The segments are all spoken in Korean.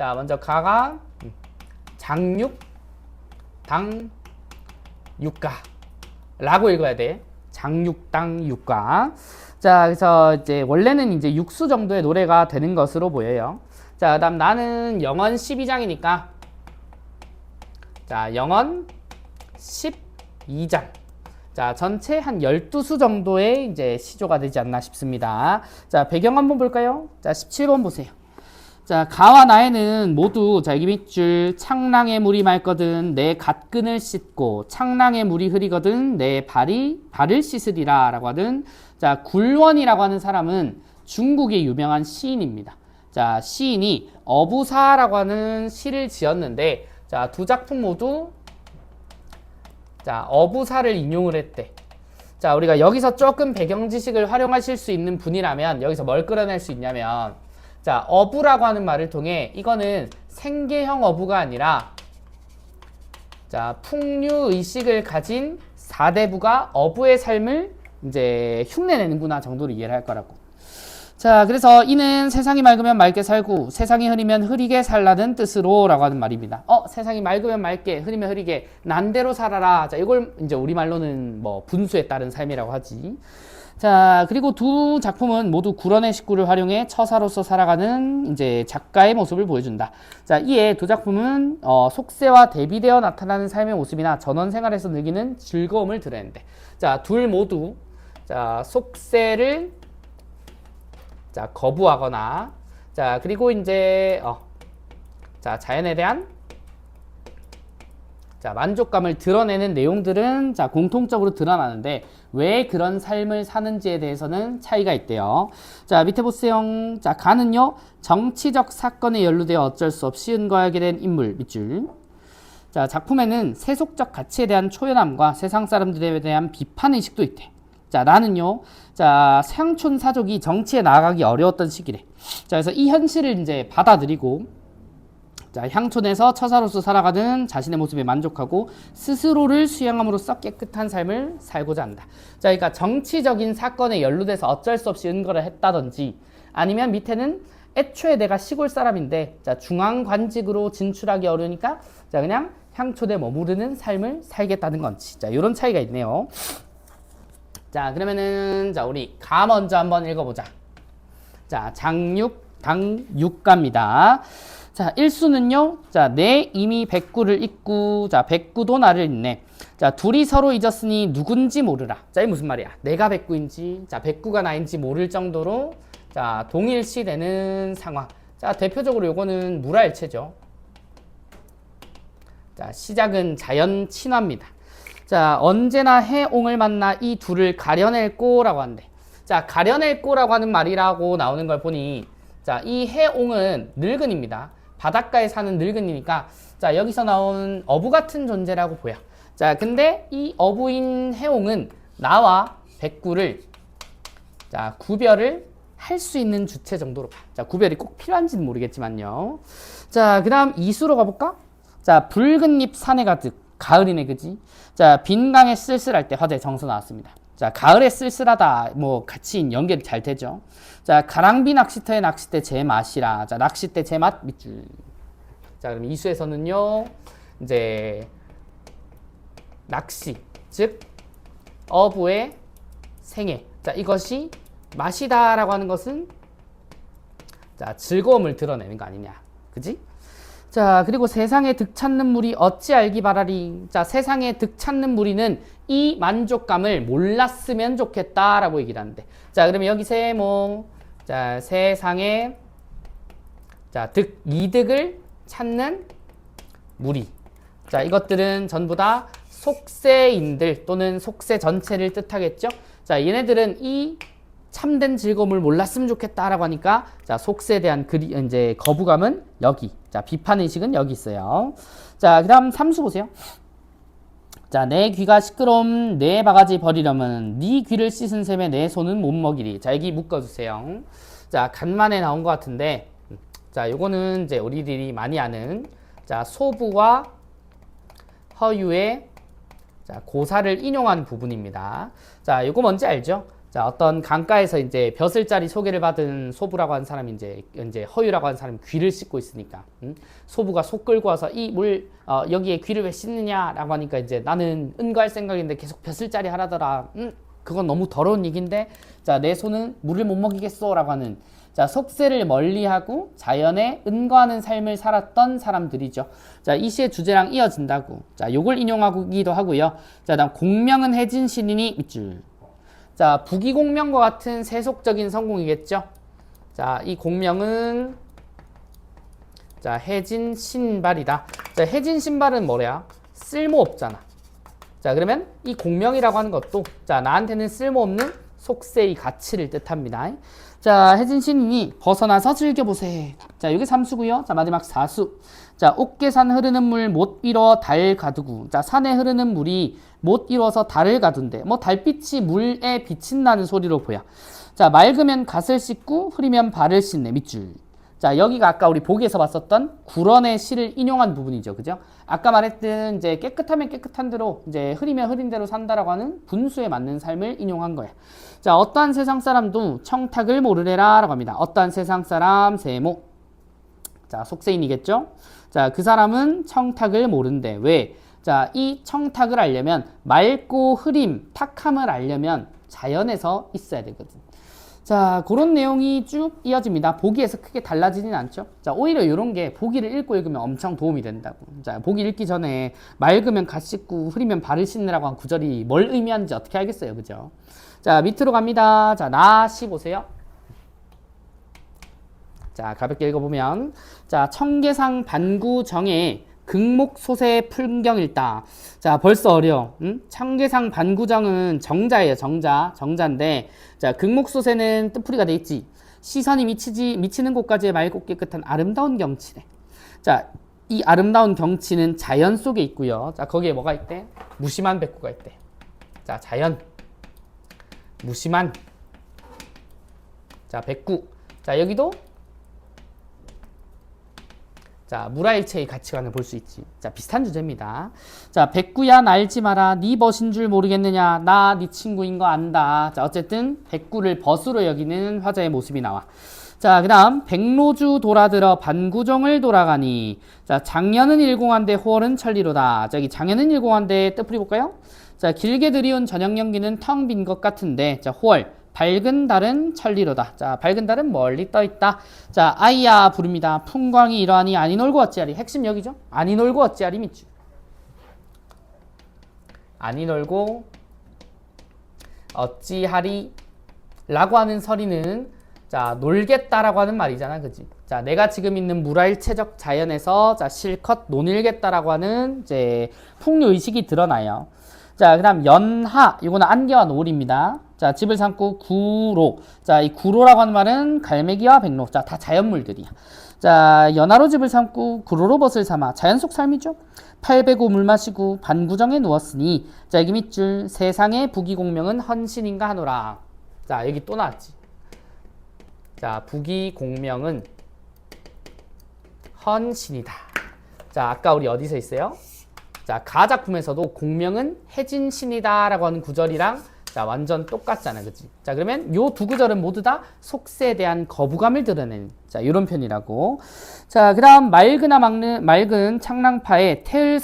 자, 먼저 가가 장육, 당, 육가 라고 읽어야 돼. 장육당 육가. 자, 그래서 이제 원래는 이제 육수 정도의 노래가 되는 것으로 보여요. 자, 그다음 나는 영언 12장이니까 자, 영언 12장. 자, 전체 한 12수 정도의 이제 시조가 되지 않나 싶습니다. 자, 배경 한번 볼까요? 자, 17번 보세요. 자, 가와 나에는 모두 자, 여기 밑줄 창랑에 물이 맑거든 내 갓근을 씻고 창랑에 물이 흐리거든 내 발을 씻으리라 라고 하든. 자, 굴원이라고 하는 사람은 중국의 유명한 시인입니다. 자, 시인이 어부사라고 하는 시를 지었는데 자, 두 작품 모두 자, 어부사를 인용을 했대. 자, 우리가 여기서 조금 배경 지식을 활용하실 수 있는 분이라면 여기서 뭘 끌어낼 수 있냐면 자, 어부라고 하는 말을 통해 이거는 생계형 어부가 아니라 자, 풍류의식을 가진 사대부가 어부의 삶을 이제 흉내내는구나 정도로 이해를 할 거라고. 자, 그래서 이는 세상이 맑으면 맑게 살고 세상이 흐리면 흐리게 살라는 뜻으로 라고 하는 말입니다. 세상이 맑으면 맑게 흐리면 흐리게 난대로 살아라. 자, 이걸 이제 우리말로는 뭐 분수에 따른 삶이라고 하지. 자, 그리고 두 작품은 모두 굴원의 식구를 활용해 처사로서 살아가는 이제 작가의 모습을 보여준다. 자, 이에 두 작품은 속세와 대비되어 나타나는 삶의 모습이나 전원 생활에서 느끼는 즐거움을 드러낸대. 자, 둘 모두 자, 속세를 자, 거부하거나 자, 그리고 이제 자, 자연에 대한 자, 만족감을 드러내는 내용들은 자, 공통적으로 드러나는데 왜 그런 삶을 사는지에 대해서는 차이가 있대요. 자, 밑에 보세요. 자, 가는요 정치적 사건에 연루되어 어쩔 수 없이 은거하게 된 인물 밑줄. 자, 작품에는 세속적 가치에 대한 초연함과 세상 사람들에 대한 비판의식도 있대. 자, 나는요 자, 향촌 사족이 정치에 나아가기 어려웠던 시기래. 자, 그래서 이 현실을 이제 받아들이고 자, 향촌에서 처사로서 살아가는 자신의 모습에 만족하고 스스로를 수양함으로써 깨끗한 삶을 살고자 한다. 자, 그러니까 정치적인 사건에 연루돼서 어쩔 수 없이 은거를 했다든지 아니면 밑에는 애초에 내가 시골 사람인데 자, 중앙관직으로 진출하기 어려우니까 자, 그냥 향촌에 머무르는 삶을 살겠다는 건지. 자, 이런 차이가 있네요. 자, 그러면은 자, 우리 가 먼저 한번 읽어보자. 자, 장육, 당육가입니다. 자, 일수는요, 자, 내 이미 백구를 잊고, 자, 백구도 나를 잊네. 자, 둘이 서로 잊었으니 누군지 모르라. 자, 이 무슨 말이야? 내가 백구인지, 자, 백구가 나인지 모를 정도로, 자, 동일시되는 상황. 자, 대표적으로 요거는 물화일체죠. 자, 시작은 자연 친화입니다. 자, 언제나 해옹을 만나 이 둘을 가려낼 꼬라고 한대. 자, 가려낼 꼬라고 하는 말이라고 나오는 걸 보니, 자, 이 해옹은 늙은입니다. 바닷가에 사는 늙은이니까 자, 여기서 나온 어부 같은 존재라고 보여. 자, 근데 이 어부인 해옹은 나와 백구를 자, 구별을 할 수 있는 주체 정도로 봐. 자, 구별이 꼭 필요한지는 모르겠지만요. 자, 그 다음 이수로 가볼까? 자, 붉은 잎 산에 가득 가을이네, 그지? 자, 빈 강에 쓸쓸할 때 화제 정서 나왔습니다. 자, 가을에 쓸쓸하다 뭐 같이 연결이 잘 되죠. 자, 가랑비 낚시터의 낚싯대 제맛이라. 자, 낚싯대 제맛 밑줄. 자, 그럼 이수에서는요 이제 낚시 즉 어부의 생애. 자, 이것이 맛이다라고 하는 것은 자, 즐거움을 드러내는 거 아니냐, 그지? 자, 그리고 세상에 득 찾는 무리 어찌 알기 바라리. 자, 세상에 득 찾는 무리는 이 만족감을 몰랐으면 좋겠다라고 얘기를 하는데. 자, 그러면 여기 세모. 자, 세상에 자, 이득을 찾는 무리. 자, 이것들은 전부 다 속세인들 또는 속세 전체를 뜻하겠죠. 자, 얘네들은 이 참된 즐거움을 몰랐으면 좋겠다라고 하니까 자, 속세에 대한 이제 거부감은 여기. 자, 비판의식은 여기 있어요. 자, 그 다음 삼수 보세요. 자, 내 귀가 시끄러움 내 바가지 버리려면 네 귀를 씻은 셈에 내 손은 못 먹이리. 자, 여기 묶어주세요. 자, 간만에 나온 것 같은데 자, 요거는 이제 우리들이 많이 아는 자, 소부와 허유의 자, 고사를 인용한 부분입니다. 자, 요거 뭔지 알죠? 자, 어떤 강가에서 이제 벼슬자리 소개를 받은 소부라고 하는 사람이 이제 허유라고 하는 사람이 귀를 씻고 있으니까, 소부가 소 끌고 와서 이 여기에 귀를 왜 씻느냐라고 하니까 이제 나는 은거할 생각인데 계속 벼슬자리 하라더라. 그건 너무 더러운 얘기인데, 자, 내 소는 물을 못 먹이겠소라고 하는, 자, 속세를 멀리하고 자연에 은거하는 삶을 살았던 사람들이죠. 자, 이 시의 주제랑 이어진다고. 자, 요걸 인용하기도 하고요. 자, 다음 공명은 해진 신인이 밑줄. 자, 부기공명과 같은 세속적인 성공이겠죠. 자, 이 공명은 자, 해진 신발이다. 자, 해진 신발은 뭐래야? 쓸모없잖아. 자, 그러면 이 공명이라고 하는 것도 자, 나한테는 쓸모없는 속세의 가치를 뜻합니다. 자, 해진 신인이 벗어나서 즐겨보세. 자, 여기 3수고요. 자, 마지막 4수. 자, 옥계산 흐르는 물 못 이뤄 달 가두고. 자, 산에 흐르는 물이 못 이뤄서 달을 가둔대. 뭐 달빛이 물에 비친다는 소리로 보여. 자, 맑으면 갓을 씻고 흐리면 발을 씻네. 밑줄. 자, 여기가 아까 우리 보기에서 봤었던 구런의 시를 인용한 부분이죠. 그죠? 아까 말했던 이제 깨끗하면 깨끗한 대로, 이제 흐리면 흐린 대로 산다라고 하는 분수에 맞는 삶을 인용한 거야. 자, 어떠한 세상 사람도 청탁을 모르래라 라고 합니다. 어떠한 세상 사람 세모. 자, 속세인이겠죠? 자, 그 사람은 청탁을 모른대. 왜? 자, 이 청탁을 알려면 맑고 흐림, 탁함을 알려면 자연에서 있어야 되거든. 자, 그런 내용이 쭉 이어집니다. 보기에서 크게 달라지진 않죠. 자, 오히려 이런 게 보기를 읽고 읽으면 엄청 도움이 된다고. 자, 보기 읽기 전에 맑으면 갓 씻고 흐리면 발을 씻느라고 한 구절이 뭘 의미하는지 어떻게 알겠어요. 그죠? 자, 밑으로 갑니다. 자, 나시 보세요. 자, 가볍게 읽어보면, 자, 청계상 반구정에 극목소세 풀경일다. 자, 벌써 어려워. 청계상 반구정은 정자예요. 정자인데, 자, 극목소세는 뜻풀이가 돼 있지. 시선이 미치는 곳까지의 맑고 깨끗한 아름다운 경치래. 자, 이 아름다운 경치는 자연 속에 있고요. 자, 거기에 뭐가 있대? 무심한 백구가 있대. 자, 자연, 무심한, 자, 백구. 자, 여기도 자, 무라일체의 가치관을 볼 수 있지. 자, 비슷한 주제입니다. 자, 백구야 날지 마라. 네 벗인 줄 모르겠느냐. 나 네 친구인 거 안다. 자, 어쨌든 백구를 벗으로 여기는 화자의 모습이 나와. 자, 그 다음 백로주 돌아들어 반구정을 돌아가니. 자, 장년은 일공한데 호월은 천리로다. 자, 여기 장년은 일공한데 뜻풀이 볼까요? 자, 길게 들이운 저녁 연기는 텅 빈 것 같은데. 자, 호월. 밝은 달은 천리로다. 자, 밝은 달은 멀리 떠있다. 자, 아이야 부릅니다. 풍광이 이러하니 아니 놀고 어찌하리. 핵심 여기죠? 아니 놀고 어찌하리 밑줄. 아니 놀고 어찌하리 라고 하는 서리는 자, 놀겠다라고 하는 말이잖아. 그지? 자, 내가 지금 있는 무라일체적 자연에서 자, 실컷 논일겠다라고 하는 이제 풍류의식이 드러나요. 자, 그 다음 연하. 이거는 안개와 노을입니다. 자, 집을 삼고 구로. 자, 이 구로라고 하는 말은 갈매기와 백로. 자, 다 자연물들이야. 자, 연하로 집을 삼고 구로로 벗을 삼아. 자연 속 삶이죠. 팔 베고 물 마시고 반구정에 누웠으니. 자, 여기 밑줄. 세상의 부기공명은 헌신인가 하노라. 자, 여기 또 나왔지. 자, 부기공명은 헌신이다. 자, 아까 우리 어디서 있어요? 자, 가작품에서도 공명은 해진 신이다 라고 하는 구절이랑 자, 완전 똑같잖아. 그치? 자, 그러면 요 두 구절은 모두 다 속세에 대한 거부감을 드러내는 자, 요런 편이라고. 자, 그 다음 맑은 창랑파에 태을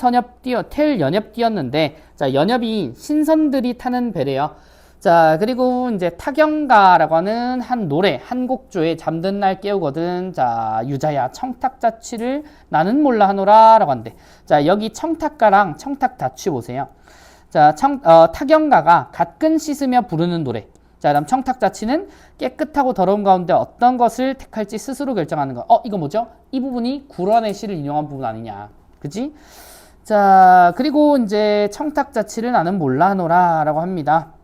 연엽 띄었는데 자, 연엽이 신선들이 타는 배래요. 자, 그리고 이제 타경가라고 하는 한 노래, 한 곡조에 잠든 날 깨우거든. 자, 유자야 청탁자취를 나는 몰라 하노라 라고 한대. 자, 여기 청탁가랑 청탁자취 보세요. 자, 타경가가 갓근 씻으며 부르는 노래. 자, 그다음 청탁자취는 깨끗하고 더러운 가운데 어떤 것을 택할지 스스로 결정하는 거. 이거 뭐죠? 이 부분이 구런의 시를 인용한 부분 아니냐. 그치? 자, 그리고 이제 청탁자취를 나는 몰라 하노라 라고 합니다.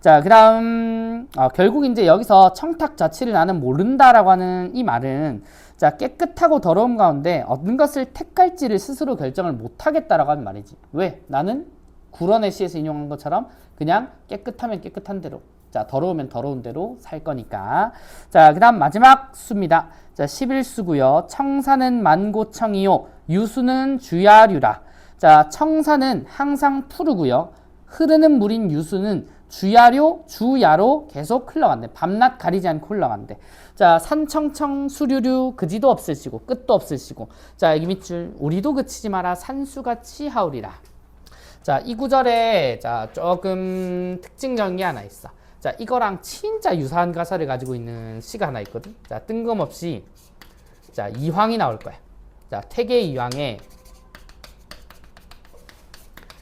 자, 그 다음, 결국 이제 여기서 청탁자취를 나는 모른다라고 하는 이 말은 자, 깨끗하고 더러움 가운데 어떤 것을 택할지를 스스로 결정을 못하겠다라고 하는 말이지. 왜? 나는 구런의 시에서 인용한 것처럼 그냥 깨끗하면 깨끗한 대로, 자, 더러우면 더러운 대로 살 거니까. 자, 그 다음 마지막 수입니다. 자, 11수고요. 청사는 만고청이요. 유수는 주야류라. 자, 청사는 항상 푸르고요. 흐르는 물인 유수는 주야로 계속 흘러간대. 밤낮 가리지 않고 흘러간대. 자, 산청청 수류류 그지도 없으시고 끝도 없으시고. 자, 여기 밑줄 우리도 그치지 마라 산수같이 하오리라. 자, 이 구절에 자, 조금 특징적인 게 하나 있어. 자, 이거랑 진짜 유사한 가사를 가지고 있는 시가 하나 있거든. 자, 뜬금없이 자, 이황이 나올 거야. 자, 태계 이황의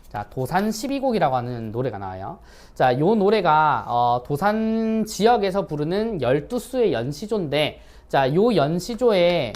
자, 도산 12곡이라고 하는 노래가 나와요. 자, 요 노래가 도산 지역에서 부르는 12수의 연시조인데, 자, 요 연시조의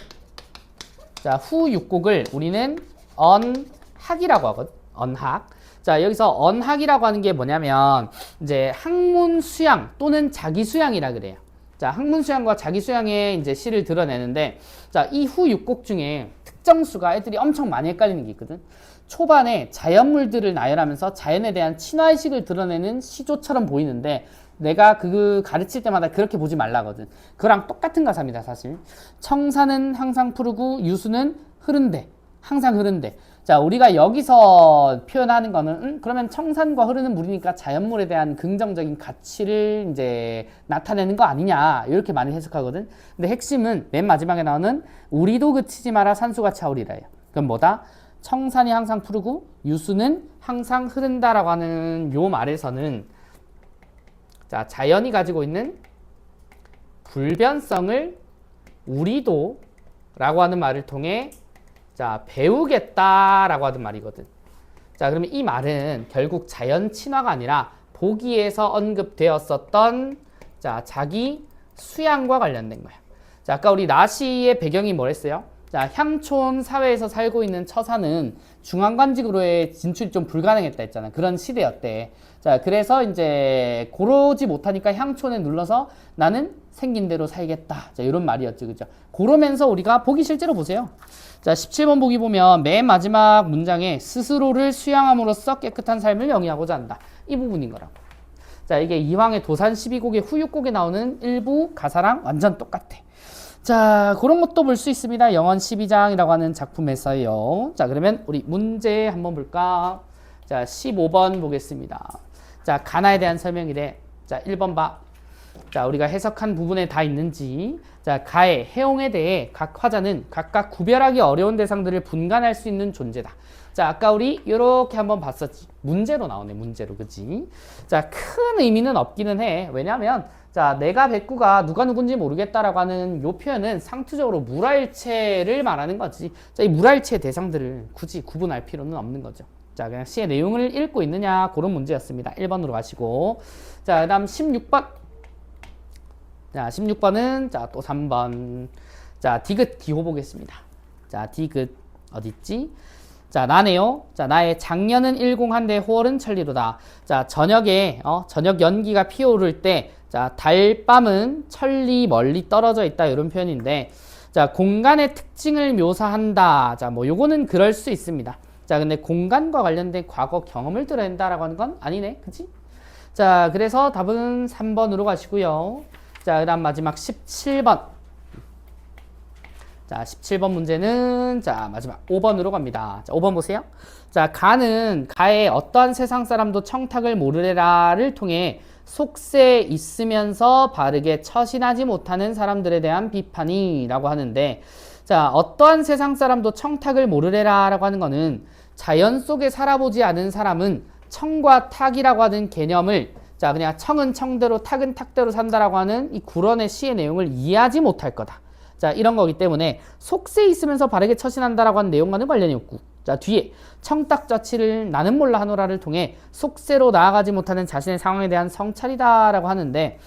자, 후 6곡을 우리는 언학이라고 하거든. 언학. 자, 여기서 언학이라고 하는 게 뭐냐면 이제 학문 수양 또는 자기 수양이라 그래요. 자, 학문 수양과 자기 수양의 이제 시를 드러내는데, 자, 이 후 6곡 중에 특정수가 애들이 엄청 많이 헷갈리는 게 있거든. 초반에 자연물들을 나열하면서 자연에 대한 친화의식을 드러내는 시조처럼 보이는데, 내가 그 가르칠 때마다 그렇게 보지 말라거든. 그거랑 똑같은 가사입니다, 사실. 청산은 항상 푸르고 유수는 흐른데, 항상 흐른데. 자, 우리가 여기서 표현하는 거는 그러면 청산과 흐르는 물이니까 자연물에 대한 긍정적인 가치를 이제 나타내는 거 아니냐, 이렇게 많이 해석하거든. 근데 핵심은 맨 마지막에 나오는 우리도 그치지 마라 산수같이 하오리라예요. 그럼 뭐다? 청산이 항상 푸르고 유수는 항상 흐른다라고 하는 요 말에서는 자, 자연이 가지고 있는 불변성을 우리도 라고 하는 말을 통해 자, 배우겠다라고 하는 말이거든. 자, 그러면 이 말은 결국 자연 친화가 아니라 보기에서 언급되었었던 자, 자기 수양과 관련된 거야. 자, 아까 우리 나시의 배경이 뭐랬어요? 자, 향촌 사회에서 살고 있는 처사는 중앙관직으로의 진출이 좀 불가능했다 했잖아. 그런 시대였대. 자, 그래서 이제 고르지 못하니까 향촌에 눌러서 나는 생긴 대로 살겠다. 자, 이런 말이었지. 그죠? 그러면서 우리가 보기 실제로 보세요. 자, 17번 보기 보면 맨 마지막 문장에 스스로를 수양함으로써 깨끗한 삶을 영위하고자 한다. 이 부분인 거라고. 자, 이게 이황의 도산 12곡의 후육곡에 나오는 일부 가사랑 완전 똑같아. 자, 그런 것도 볼 수 있습니다. 영원 12장이라고 하는 작품에서요. 자, 그러면 우리 문제 한번 볼까? 자, 15번 보겠습니다. 자, 가나에 대한 설명이래. 자, 1번 봐. 자, 우리가 해석한 부분에 다 있는지. 자, 가의 해옹에 대해 각 화자는 각각 구별하기 어려운 대상들을 분간할 수 있는 존재다. 자, 아까 우리 이렇게 한번 봤었지. 문제로 나오네, 문제로. 그치? 자, 큰 의미는 없기는 해. 왜냐면 자, 내가 백구가 누가 누군지 모르겠다라고 하는 요 표현은 상투적으로 물화일체를 말하는 거지. 자, 이 물화일체의 대상들을 굳이 구분할 필요는 없는 거죠. 자, 그냥 시의 내용을 읽고 있느냐, 그런 문제였습니다. 1번으로 가시고. 자, 그 다음 16번. 자, 16번은 자, 또 3번. 자, 디귿 기호 보겠습니다. 자, 디귿 어딨지? 자, 나네요. 자, 나의 작년은 일공한데 호월은 천리로다. 자, 저녁에 저녁 연기가 피어오를 때 자, 달밤은 천리 멀리 떨어져 있다, 이런 표현인데, 자, 공간의 특징을 묘사한다. 자, 뭐 요거는 그럴 수 있습니다. 자, 근데 공간과 관련된 과거 경험을 드러낸다라고 하는 건 아니네. 그치? 자, 그래서 답은 3번으로 가시고요. 자, 그다음 마지막 17번. 자, 17번 문제는 자, 마지막 5번으로 갑니다. 자, 5번 보세요. 자, 가의 어떠한 세상 사람도 청탁을 모르래라를 통해 속세 있으면서 바르게 처신하지 못하는 사람들에 대한 비판이라고 하는데, 자, 어떠한 세상 사람도 청탁을 모르래라 라고 하는 거는 자연 속에 살아보지 않은 사람은 청과 탁이라고 하는 개념을 자, 그냥 청은 청대로 탁은 탁대로 산다라고 하는 이 구런의 시의 내용을 이해하지 못할 거다. 자, 이런 거기 때문에 속세 있으면서 바르게 처신한다라고 하는 내용과는 관련이 없고, 자, 뒤에 청탁자치를 나는 몰라 하노라를 통해 속세로 나아가지 못하는 자신의 상황에 대한 성찰이다라고 하는데,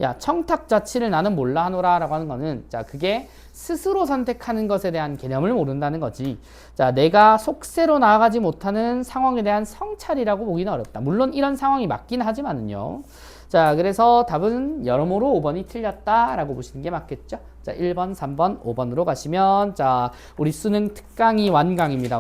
야, 청탁자치를 나는 몰라 하노라라고 하는 거는 자, 그게 스스로 선택하는 것에 대한 개념을 모른다는 거지. 자, 내가 속세로 나아가지 못하는 상황에 대한 성찰이라고 보기는 어렵다. 물론 이런 상황이 맞긴 하지만은요. 자, 그래서 답은 여러모로 5번이 틀렸다라고 보시는 게 맞겠죠. 자, 1번, 3번, 5번으로 가시면 자, 우리 수능 특강이 완강입니다.